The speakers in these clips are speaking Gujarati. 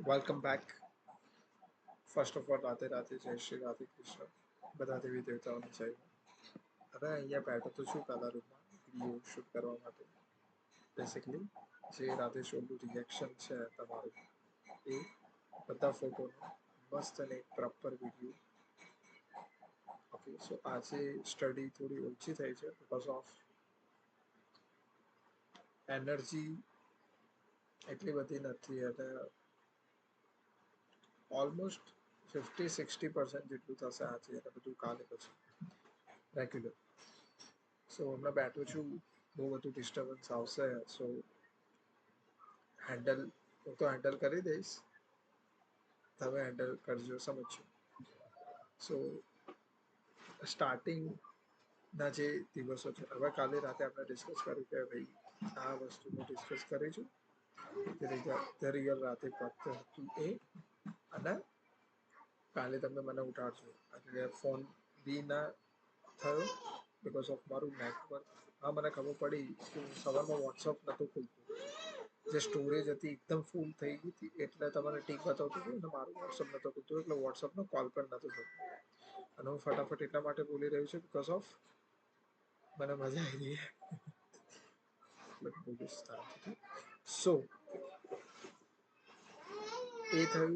Welcome back. First of all Radhe Radhe, જય શ્રી રાધે કૃષ્ણ. બધા દેવી દેવતાઓની જય. હવે અહીંયા બેઠો તો છું કાલા રૂમમાં વિડીયો શૂટ કરવા માટે. બેસિકલી જે રાધે શોનું રિએક્શન છે તમારું, એ બધા ફોટોનો મસ્ત અને પ્રોપર વિડીયો. ઓકે, સો આજે સ્ટડી થોડી ઓછી થઈ છે બિકોઝ ઓફ એનર્જી એટલી બધી નથી અને ઓલમોસ્ટ 50-60% જેટલું થશે આજે અને બધું કાલે પછી રેગ્યુલર. સો હમણાં બેઠું છું, બહુ બધું ડિસ્ટર્બન્સ આવશે. સો હેન્ડલ હું તો હેન્ડલ કરી દઈશ, તમે હેન્ડલ કરજો, સમજજો. સો સ્ટાર્ટિંગના જે દિવસો છે, હવે કાલે રાતે આપણે ડિસ્કસ કર્યું કે ભાઈ આ વસ્તુનું ડિસ્કસ કરીશું. તે રિયલ રાતે પ્રાપ્ત હતું એ, અને કાલે તમે મને ઉઠાડશો. એટલે ફોન બી ના થયો બિકોઝ ઓફ મારું નેટવર્ક. હા, મને ખબર પડી કે સવારમાં વોટ્સઅપ નહોતું ખુલતું, જે સ્ટોરેજ હતી એકદમ ફૂલ થઈ ગઈ હતી, એટલે તમારે ટીક બતાવતું હતું અને મારું વોટ્સઅપ નહોતું ખુલતું, એટલે વોટ્સઅપનો કોલ પણ નહોતું થતું. અને હું ફટાફટ એટલા માટે બોલી રહ્યું છું બિકોઝ ઓફ મને મજા આવી રહી. સો એ થયું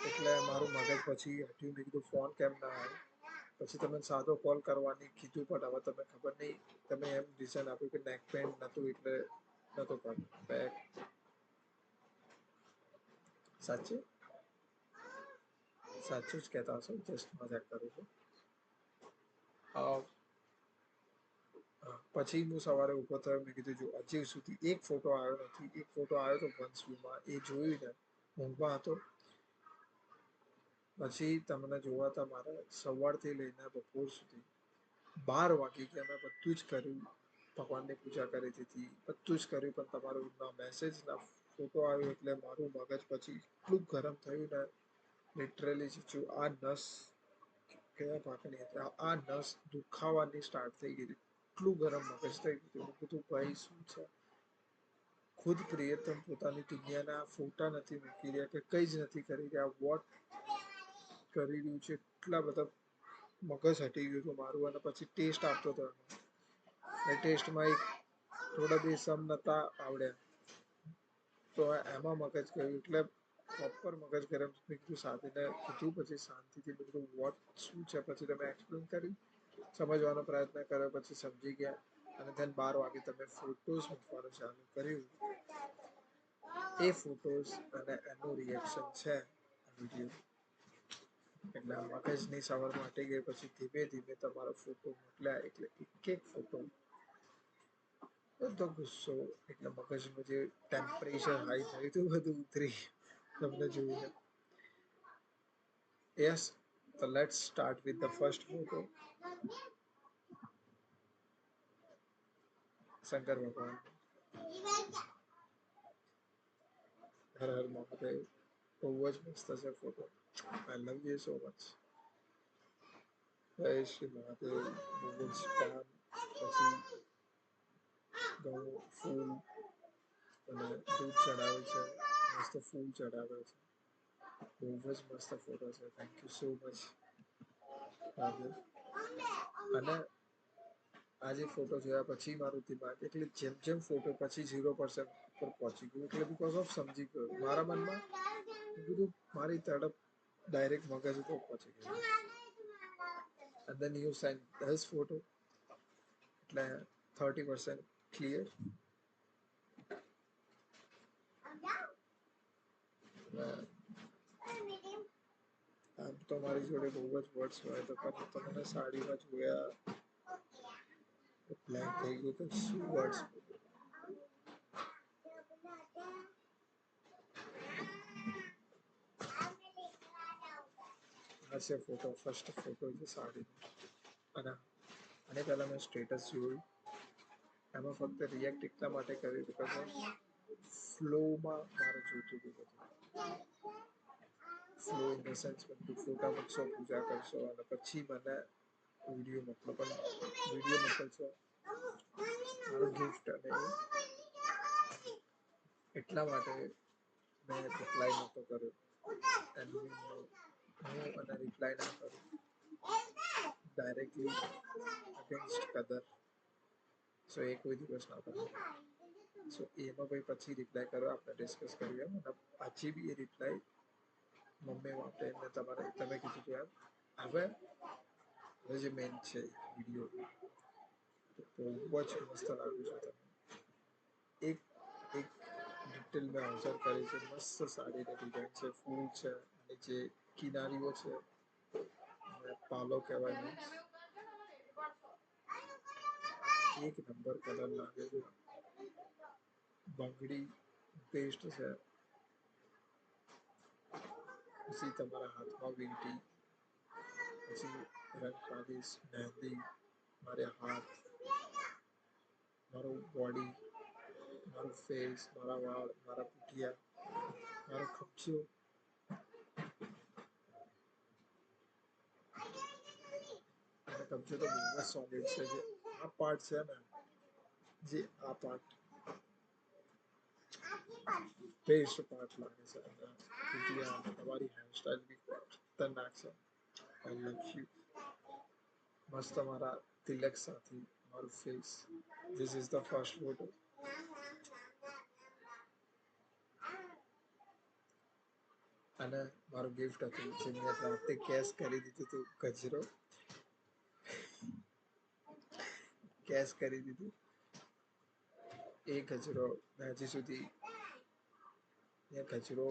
એટલે મારું મગજ પછી હટ્યું. મેં કીધું ફોન કેમ ના આવ્યો. પછી તમે સાદો કોલ કરવાની કીધું, પણ હવે તમે ખબર નહીં, તમે એમ ડિસિઝન આપ્યું કે નેક પેન નહોતું એટલે નહોતો કર્યો. સાચું સાચું જ કહેતા હશો, જસ્ટ મજાક કરું છું. પછી હું સવારે ઊભો થયો. મેં કીધું જો હજી સુધી એક ફોટો આવ્યો નથી. એક ફોટો આવ્યો તો વંશવીમાં, એ જોયું ને ઊંઘમાં હતો. પછી તમને જોવા મારે સવારથી લઈને બપોર સુધી 12 વાગી ગયા. મેં બધું જ કર્યું, ભગવાનની પૂજા કરી દીધી, બધું જ કર્યું, પણ તમારું ના મેસેજ ના ફોટો આવ્યો એટલે મારું મગજ પછી એટલું ગરમ થયું ને, લિટરલી જીચું આ નસ કયા પાકની હતી, આ નસ દુખાવાની સ્ટાર્ટ થઈ ગઈ. એટલું ગરમ મગજ થઈ ગયું. મેં કીધું ભાઈ શું છે. ખુદ પ્રિયતમ પોતાની દુનિયાના ફોટા નથી મૂકી રહ્યા કે કંઈ જ નથી કરી રહ્યા. વોટ કરી રહ્યું છે, એટલા બધા મગજ હટી ગયું હતું મારું. અને પછી ટેસ્ટ આપતો હતો એ ટેસ્ટમાં એક થોડા બે સમ નતા આવડ્યા, તો એમાં મગજ ગયું. એટલે પ્રોપર મગજ ગરમ. મેં કીધું સાથીને કીધું, પછી શાંતિથી મેં કીધું વોટ શું છે. પછી તમે એક્સપ્લેન કરી, સમજવાનો પ્રયત્ન કર્યો, પછી સમજી ગયા. અને ધેન 12 વાગે તમે ફોટોઝ મૂકવાનું ચાલુ કર્યું. એ ફોટોઝ અને એનું રિએક્શન છે વિડીયો. એટલે મગજની સવાર માટે ગઈ. પછી ધીમે ધીમે તમારો ફોટો મોકલ્યા, એટલે એક એક ફોટો બધો ગુસ્સો, એટલે મગજનું જે ટેમ્પરેચર હાઈ થયું હતું બધું ઉતરી તમને જોઈને. યસ, તો let's start with the first photo. Shankar ભગવાન, હર હર મહાદેવ. બહુ જ મસ્ત છે photo. I love you so much. જય શ્રી મહાદેવ. બહુ જ પાન, પછી ઘઉં, ફૂલ અને દૂધ ચડાવે છે. મસ્ત ફૂલ ચડાવે છે. બહુ જ મસ્ત ફોટો છે. Thank you so much. અને આ જે ફોટો જોયા પછી મારું દિમાગ, એટલે જેમ જેમ ફોટો પછી 0% પર પહોંચી ગયું, એટલે બિકોઝ ઓફ સમજી ગયો મારા મનમાં. કીધું મારી તડપ ડાયરેક્ટ મગજ ઉપર પહોંચી ગઈ. And then you send this photo, એટલે 30% ક્લિયર. આમ તો મારી જોડે બહુ જ વર્ડ્સ હોય તો, પણ તમને સાડીમાં જોયા બ્લેન્ક થઈ ગયું તો શું વર્ડ્સ. હશે ફોટો, ફર્સ્ટ ફોટો છે સાડીનો. અને આને પહેલાં મેં સ્ટેટસ જોયું, એમાં ફક્ત રિએક્ટ એટલા માટે કર્યું બિકોઝ ઓફ ફ્લોમાં મારે જોઈતું હતું બધું. ફ્લો ઇન ધ સેન્સ, બધું ફોટા મૂકશો, પૂજા કરશો અને પછી મને વિડીયો મોકલો. પણ વિડીયો મોકલશો મારો ગિફ્ટ, અને એટલા માટે મેં રિપ્લાય નહોતો કર્યો. એડમિનનો હું અને રિપ્લાય ના કરું ડાયરેક્ટલી અગેન્સ્ટ કદર. સો એ કોઈ દિવસ ના કરે. સો એનો ભાઈ પછી રિપ્લાય કરો, આપણે ડિસ્કસ કરીએ. અને પછી બી એ રિપ્લાય મમ્મી માટે એમને તમારે તમે કીધું કે હવે હવે જે મેન છે વિડીયો તો બહુ જ મસ્ત લાગ્યું છે. તમે એક એક ડિટેલ મેં ઓબ્ઝર્વ કરી છે, મસ્ત સાડીની ડિઝાઇન છે, ફૂલ છે, અને જે કિનારીઓ છે પાલો કહેવાય, એક નંબર કલર લાગે છે. બંગડી પેસ્ટ છે, પછી તમારા હાથમાં વીંટી, પછી રંગ પાલીશ, મહેંદી, મારે હાથ, મારું બોડી, મારું ફેસ, મારા વાળ, મારા પુઠિયા, મારો ખપચો, અને ખપચો તો બહુ જ સોલિડ છે. જે આ પાર્ટ છે ને, જે આ પાર્ટ બેસ્ટ પાર્ટ લાગે છે. અને પુઠિયા અને તમારી હેરસ્ટાઈલ બી ખતરનાક છે. આઈ લવ યુ. મસ્ત મારા તિલક સાથે મારું face. This is the first photo. અને મારું ગિફ્ટ હતું જે મેં રાતે કેશ કરી દીધું હતું, ગજરો કેશ કરી દીધું. એ ગજરો મેં હજી સુધી એ ગજરો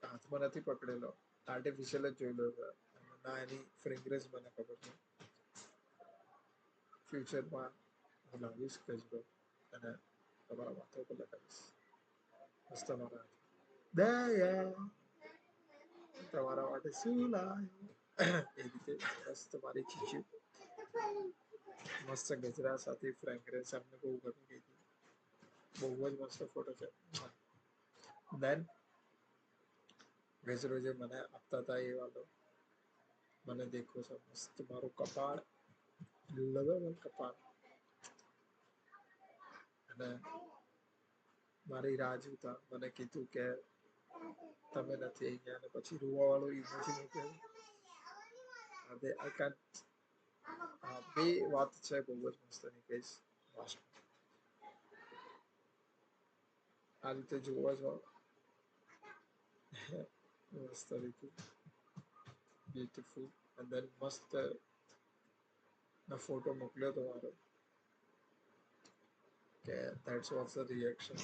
હાથમાં નથી પકડેલો, આર્ટિફિશિયલ જ જોયેલો છે. ના એની ફ્રેગ્રન્સ મને ખબર છે. ફ્યુચરમાં હું લાવીશ ગજરો અને તમારા માથા ઉપર લગાવીશ. મસ્ત મારા દયા તમારા માટે શું લાવ્યો એ રીતે મસ્ત મારી ચીચી મસ્ત ગજરા સાથે ફ્રેગ્રન્સ અમને બહુ ગમી ગઈ હતી. બહુ જ મસ્ત ફોટો છે. દેન ગજરો જે મને આપતા હતા એ વાળો મને દેખો છો, મસ્ત મારું કપાળ, લગન કપાળ, અને મારી રાહ જોતા મને કીધું કે તમે નથી અહીંયા, અને પછી રોવા વાળો ઇમોજી મૂક્યો. હવે આ કાંત બે વાત છે બહુ જ મસ્ત ની કહીશ. આ રીતે જોવા જાઓ મસ્ત રીતે બ્યુટીફુલ. અને દેન મસ્ત મેં ફોટો મોકલ્યો તો મારો કે ધેટ્સ વોઝ ધ રિએક્શન.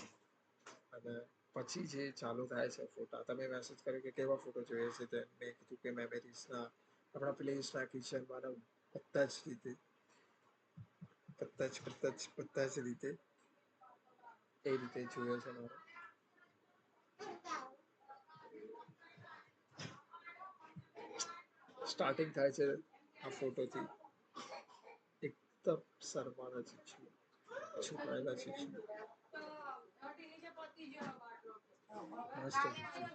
અને પછી જે ચાલુ થાય છે ફોટા, તમે મેસેજ કર્યો કે કેવા ફોટો જોઈએ છે, તે મેં કીધું કે મેમરીઝના, આપણા પ્લેસના, કિચનમાંના, બધા જ રીતે બધા જ રીતે એ રીતે જોઈએ છે મારે. સ્ટાર્ટિંગ થાય છે આ ફોટોથી, એકદમ શરમાના ચીચું, છુપાયેલા ચીચું, મસ્ત ચીચું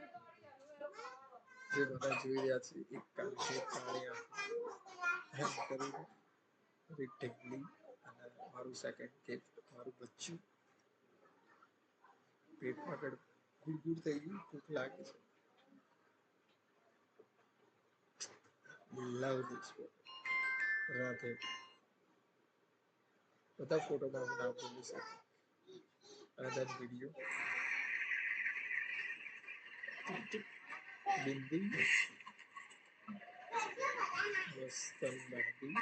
જે બધા જોઈ રહ્યા છે. એક કાળી આંખો એમ કરીને મારી ઢીંગલી અને મારું સેકન્ડ ગિફ્ટ, મારું બચ્ચું પેટમાં ગુડ થઈ ગયું, ભૂખ લાગે છે. Love this photo. રાધે. બધા ફોટોમાં હું નામ બોલી શકું. અને દેન વિડીયો બિંદી મસ્ત મહેંદી,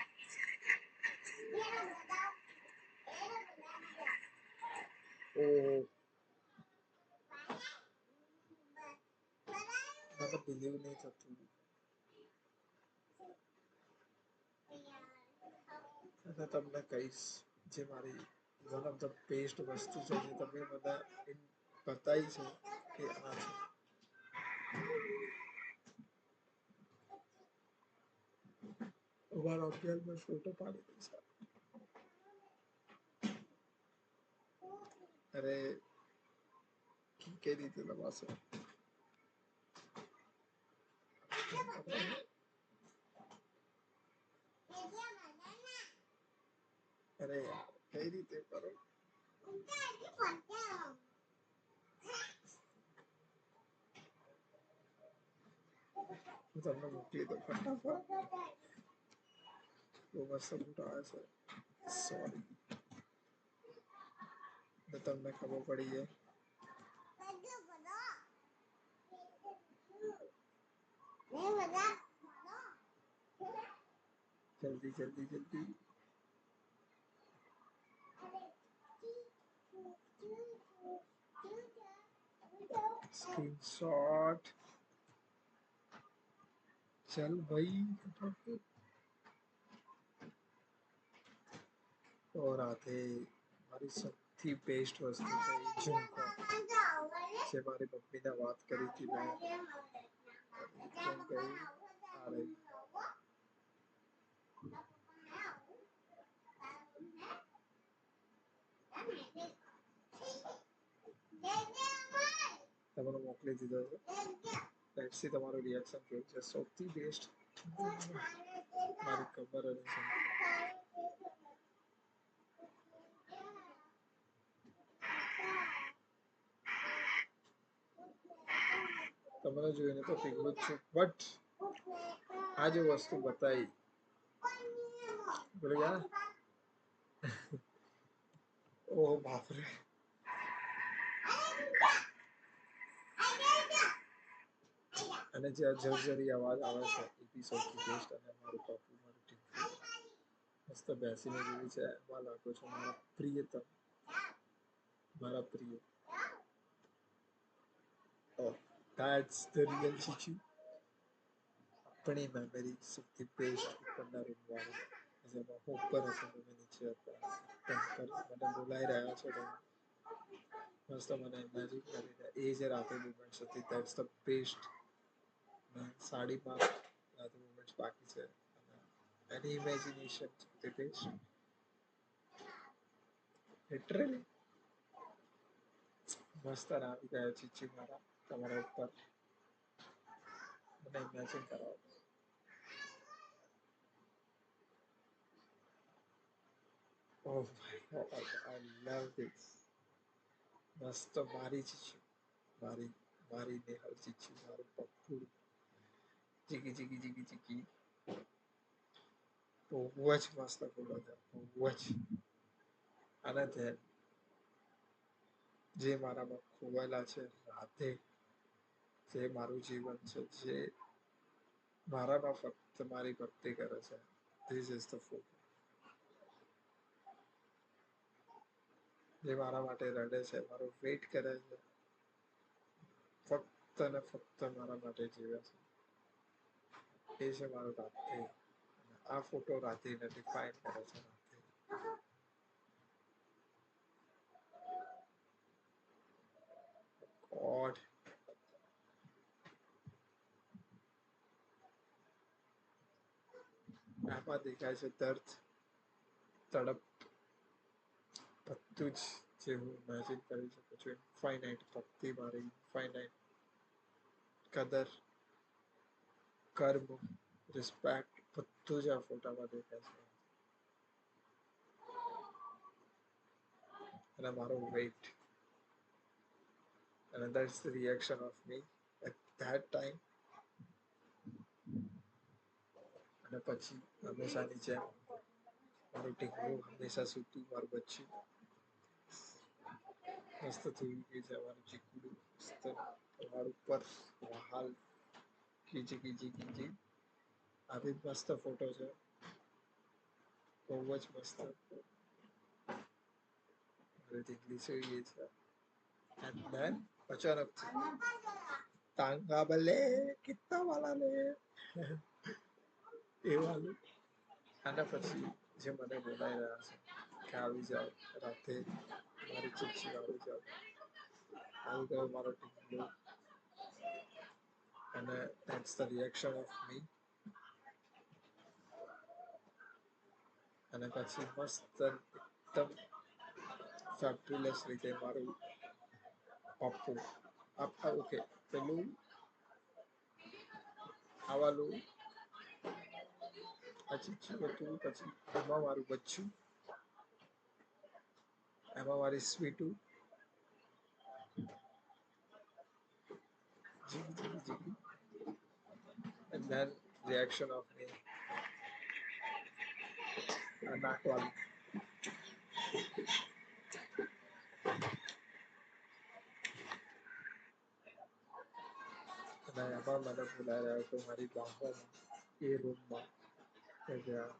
ઓહો મને બિલીવ નહીં થતું. અને તમને કહીશ જે મારી વન ઓફ ધ બેસ્ટ વસ્તુ છે જે તમે બધા બતાવી છે કે આ છે. મારો અત્યારે મેં ફોટો પાડી દઈશ. અરે કઈ રીતે લવાશે? અરે યાર કઈ રીતે કરો? હું તમને મોકલી દઉં ફટાફટ. બહુ મસ્ત ફોટો આવે છે. સોરી, તો તમને ખબર પડી જાય. જલ્દી જલ્દી જલ્દી. સ્ક્રીનશોટ. चल भाई फटाफट. और आते મારી સૌથી બેસ્ટ વસ્તુ છે એ ઝુમકો, જે મારી મમ્મીને વાત કરી હતી મેં. કેમ કહી આ રહી. તમને મોકલી દીધો છે. લેટ્સ સી તમારું રિએક્શન કેવું છે. સૌથી બેસ્ટ મારી કમર અને તમને જોઈને તો પીગળું જ છું, બટ આ જે વસ્તુ બતાવી બોલ્યા, ઓહ બાપરે. અને જે જર્જરી અવાજ આવે છે એ બી સૌથી બેસ્ટ. અને મારું પપ્પુ મારું ટીમ મસ્ત બેસીને જોયું છે. એમાં લાગો છો મારા પ્રિયતમ, મારા પ્રિય. Oh, that's the real Chichu. આપણી મેમરી સૌથી બેસ્ટ ઉપરના રૂમવાળા, જેમાં હું ઉપર હતો તમે નીચે હતા. મને બોલાઈ રહ્યા છો તમે મસ્ત મને ઇમેજિન કરીને એ જે રાતે મુમેન્ટ્સ હતી, દેટ્સ ધ બેસ્ટ. સાડીમાં રાતે મુમેન્ટ્સ બાકી છે. એની ઇમેજિનેશન સૌથી બેસ્ટ લિટરલી. મસ્ત આવી ગયા ચીચી મારા તમારા ઉપર. મને ઇમેજિન કરાવો. Oh my god, I love this. મસ્ત મારી ચીચી, મારી મારી નેહલ ચીચી, મારું પપ્પુ. જીગી જીગી જીગી જીગી. બહુ જ મસ્ત ફોટો છે, બહુ જ. અને જે મારામાં ખોવાયેલા છે રાતે, જે મારું જીવન છે, જે મારામાં ફક્ત મારી ભક્તિ કરે છે, ધીસ ઇઝ ધ ફોટો. જે મારા માટે રડે છે, મારો વેઇટ કરે છે, ફક્ત ને ફક્ત મારા માટે જીવે છે, એ છે મારો રાતે. આ ફોટો રાધેને ડિફાઇન કરે છે. ગોડ, આમાં દેખાય છે દર્દ, તડપ, બધું જ જે હું ઇમેજિન કરી શકું છું. ઇન્ફાઇનાઇટ ભક્તિ મારી, ઇન્ફાઇનાઇટ કદર, કર્મ, રિસ્પેક્ટ, બધું જ આ ફોટામાં દેખાય છે. અને મારો weight. And that's the reaction of me at that time. અને પછી હંમેશાની જેમ મારું ટીકલું હંમેશા સૂતું, મારું બચ્ચું મસ્ત થઈ ગયું છે. મારું ચીકડું મસ્ત તમારું ઉપર હાલ કીજી કીજી કીજી. આ બી મસ્ત ફોટો છે, બહુ જ મસ્ત. મારી ટીકલી સુઈ ગઈ છે. And then અચાનકથી તાંગા બલે કિત્તા વાલા લે એ વાલું. અને પછી જે મને બોલાઈ રહ્યા છે કે આવી જાઓ રાતે, મારી ચીચી આવી જાઓ. આવી ગયો મારો ટીકલો. અને that's the reaction of me. અને પછી મસ્ત એકદમ ફેબ્યુલસ રીતે મારું પપ્પુ ઓકે પેલું આવાલું આ ચીચું હતું, પછી એમાં મારું બચ્ચું, એમાં મારી સ્વીટું, જીગી જીગી જીગી. And reaction of me. નાખવાનું અને એમાં મને બોલાવી રહ્યો હતો મારી બાહોમાં એ રૂમમાં કે જ્યાં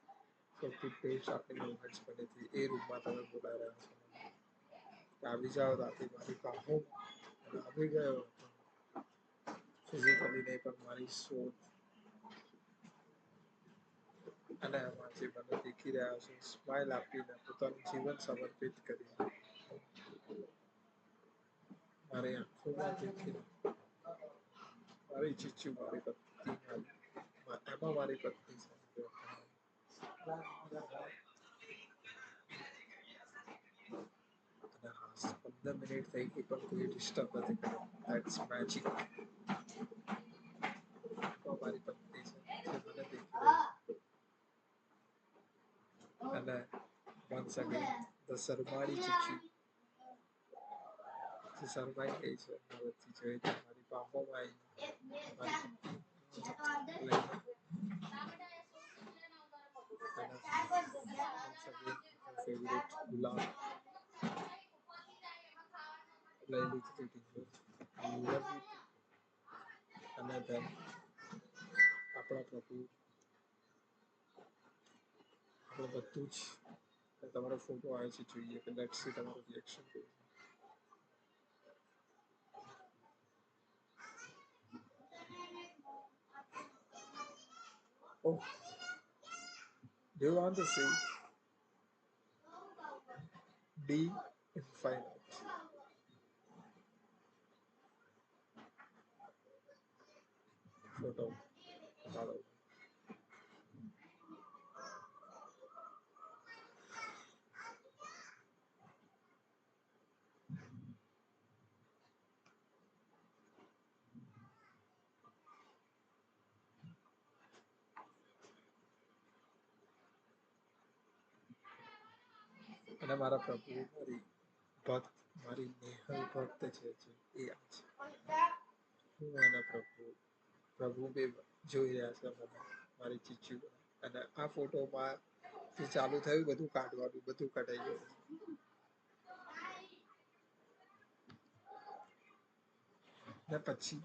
સૌથી બેસ્ટ આપણી મુવમેન્ટ્સ બની હતી એ રૂમમાં તમે બોલાવી રહ્યા છો આવી જાઓ રાતે મારી બાહોમાં આવી ગયો હતો ફિઝિકલી નહીં પણ મારી સોચ અને એમાં જે મને દેખી રહ્યા છે સ્માઇલ આપીને પોતાનું જીવન સમર્પિત કરી મારી આંખોમાં દેખીને મારી ચીચી મારી પત્ની એમાં મારી પત્ની સાથે અને હા 15 મિનિટ થઈ ગઈ પણ કોઈ ડિસ્ટર્બ નથી કર્યો દેટ્સ મેજિક મારી પત્ની છે જે મને દેખી રહી છે અને once again the શરમાળી ચીચી જે શરમાઈ ગઈ છે મારાથી જોઈ મારી બાહોમાં આવી ફેવરેટ ગુલાબ લઈ લીધી હતી અને ધેન આપણા પ્રભુ આપણે બધું જ તમારો ફોટો આવે છે જોઈએ કે લેટ્સ સી તમારું રિએક્શન કેવું Oh, do you want to see D in fine art? Photo. Follow. અને મારા પ્રભુ મારી ભક્ત મારી નેહલ ભક્ત છે એ આ છે હું અને પ્રભુ બે જોઈ રહ્યા છે મને મારી ચીચી અને આ ફોટોમાં જે ચાલુ થયું બધું કાઢવાનું બધું કઢાઈ ગયું ને પછી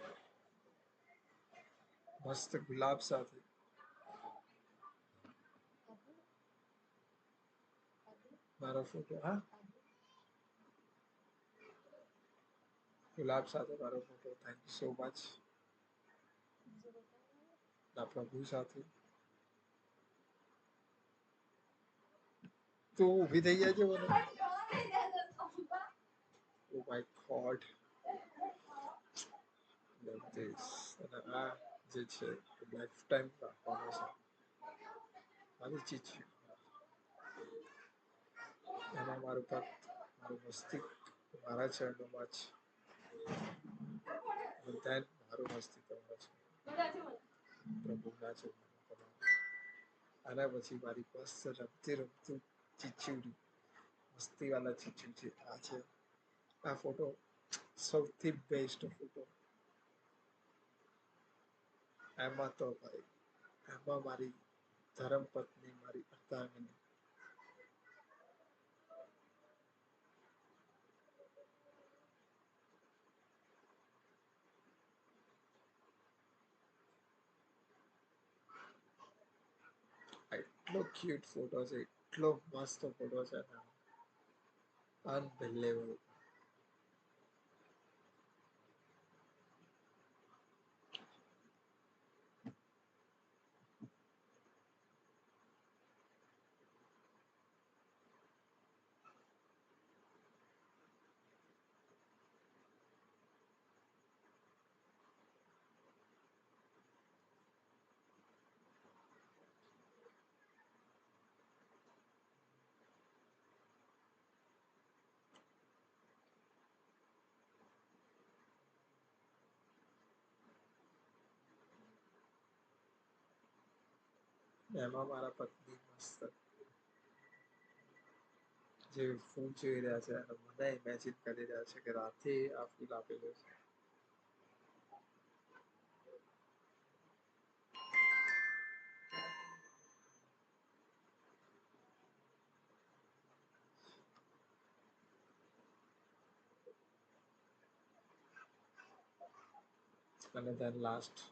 મસ્ત ગુલાબ સાથે મારો ફોટો હા ગુલાબ સાથે મારો photo thank you so much ના પ્રભુ સાથે તો ઊભી થઈ જાય છે મને oh my God love this અને આ જે છે લાઈફ ટાઈમ રાખવાનો છે મારી ચીચી એમાં મારું ભક્ત મારું મસ્તિષ્ક મારા ચરણોમાં છે ધ્યાન મારું મસ્તિષ્કમાં છે પ્રભુના ચરણોમાં આના પછી મારી મસ્ત રમતી રમતું ચીચુડી મસ્તીવાળા ચીચું છે આ છે આ ફોટો સૌથી બેસ્ટ ફોટો એમાં તો ભાઈ એમાં મારી ધર્મપત્ની મારી અર્ધાંગીની એટલો ક્યુટ ફોટો છે એટલો મસ્ત ફોટો છે અનબિલીવેબલ એમાં મારા પત્ની મસ્ત જે ફૂલ જોઈ રહ્યા છે અને મને ઇમેજિન કરી રહ્યા છે કે રાતે આ ફૂલ આપેલું છે And then last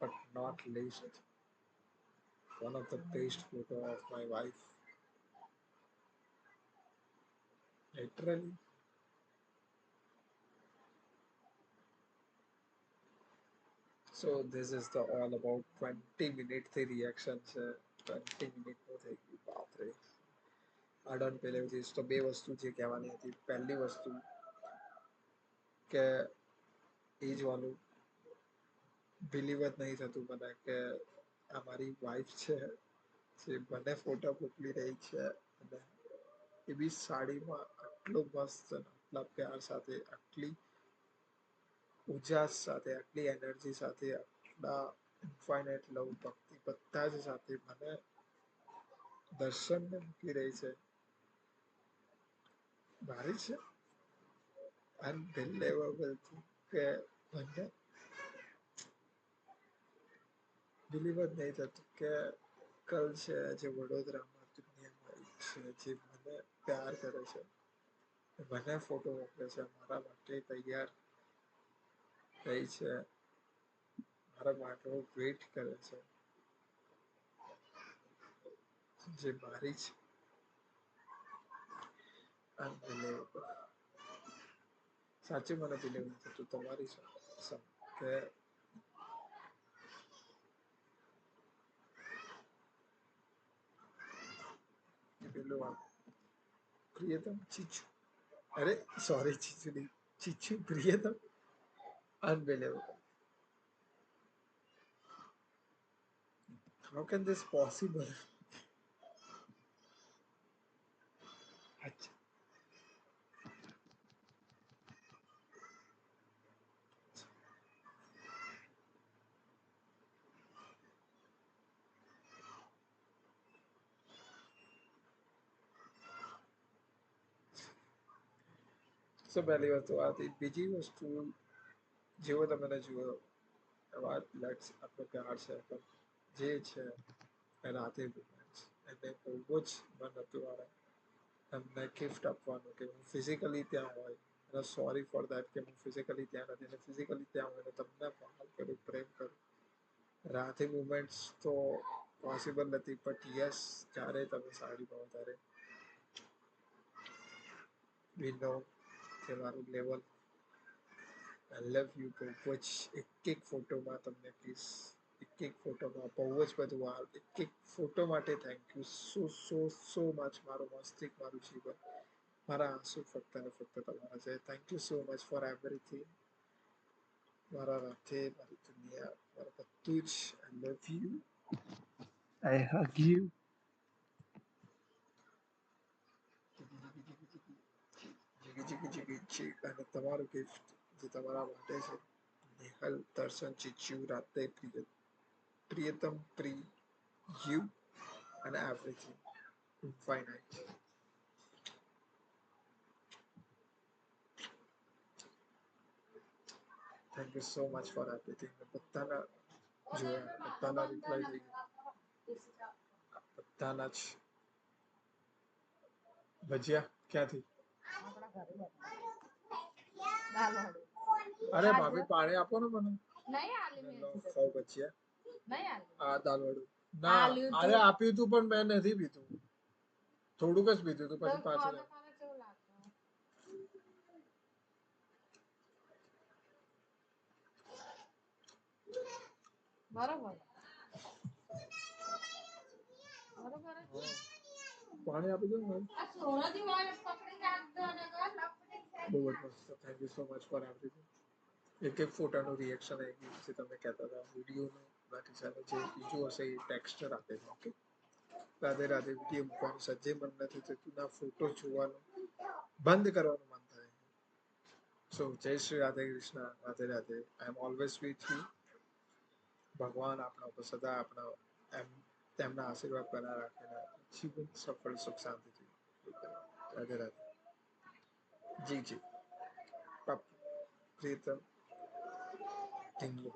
but not least, one of the best photo of my wife. Literally, so this is the all about 20 minute થી રિએક્શન છે. 20 મિનિટ નું થઈ ગયું, બાપરે. આડન પહેલેથી તો બે વસ્તુ જે કહેવાની હતી. પહેલી વસ્તુ કે એ જ વાળું બિલીવ જ નહીં થતું મને કે આ મારી વાઈફ છે જે મને ફોટા મોકલી રહી છે, અને એ બી સાડીમાં આટલો મસ્ત આટલા પ્યાર સાથે, આટલી ઉજાસ સાથે, આટલી એનર્જી સાથે, આટલા ઇન્ફાઇનાઇટ લવ ભક્તિ બધા જ સાથે મને દર્શનને મૂકી રહી છે. મારી છે અનબિલીવેબલ કે મને બિલીવ જ નહીં થતું કે કલ છે જે વડોદરામાં દુનિયામાં છે જે મને પ્યાર કરે છે, મને ફોટો મોકલે છે, મારા માટે તૈયાર થઈ છે, મારા માટે વેઇટ કરે છે, જે મારી છે. અનબિલીવેબલ. સાચું મને બિલીવ નથી થતું તમારી કે પેલું પ્રિયતમ ચીચુ, અરે સોરી ચીચુ નહીં, ચીચુ પ્રિયતમ. Unbelievable. How can this possible? અચ્છા. સો પહેલી વસ્તુ આ હતી. બીજી વસ્તુ, જેવો તમે જુઓ વાત લેટ્સ આપણો પ્યાર છે, પણ જે છે એ રાતે એને બહુ જ મન હતું મારે એમને ગિફ્ટ આપવાનું કે હું ફિઝિકલી ત્યાં હોય. અને સોરી ફોર દેટ કે હું ફિઝિકલી ત્યાં નથી, અને ફિઝિકલી ત્યાં હોય ને તમને ભાવ કરું, પ્રેમ કરું. રાતે મુમેન્ટ્સ તો પોસિબલ નથી, બટ યસ જ્યારે તમે સાડીમાં હો ત્યારે વી નો કે મારું લેવલ આઈ લવ યુ બહુ જ. એક ફોટોમાં તમને પ્લીઝ, એક ફોટોમાં બહુ જ બધું એક ફોટો માટે thank you so so so much. મારો મસ્તિષ્ક, મારું જીવન, મારા આંસુ ફક્ત ને ફક્ત તમારા છે. Thank you so much for everything. મારા રાતે, મારી દુનિયા, મારું બધું જ. I love you, I hug you. Jigi Jigi Jigi. અને તમારું ગિફ્ટ જે તમારા માટે છે, નેહલ દર્શન ચીચુ રાતે પ્રિયતમ you and everything infinite. Thank you so much for everything. બધાના જોયા, બધાના રિપ્લાય થઈ ગયા, બધાના જ. ભજીયા ક્યાંથી? અરે ભાભી પાણી આપો ને મને. ખાવ ભજીયા. આ દાલ વડું ના, અરે આપ્યું તું પણ મેં નથી પીધું, થોડુંક જ પીધું તું, પછી પાછું. બરોબર પાણી આપી દો ને. બહુ જ મસ્ત. Thank you so much for everything. એક ફોટાનું રિએક્શન આવી ગયું છે, તમે કહેતા હતા વિડીયોનું બાકી સાથે જે બીજું હશે એ ટેક્સ્ચર આપે છે. ઓકે, રાધે રાધે. વિડીયો મૂકવાનું સજ્જે મન નથી થતું, ના ફોટો જોવાનું બંધ કરવાનું મન થાય. સો જય શ્રી રાધે કૃષ્ણ, રાધે રાધે. આઈ એમ ઓલવેઝ વિથ યુ. ભગવાન આપણા ઉપર સદા આપણા તેમના આશીર્વાદ બના રાખીને જીવન સફળ સુખ શાંતિથી. રાધે રાધે. જી જી. પ્રીતમ ઢીંગલો.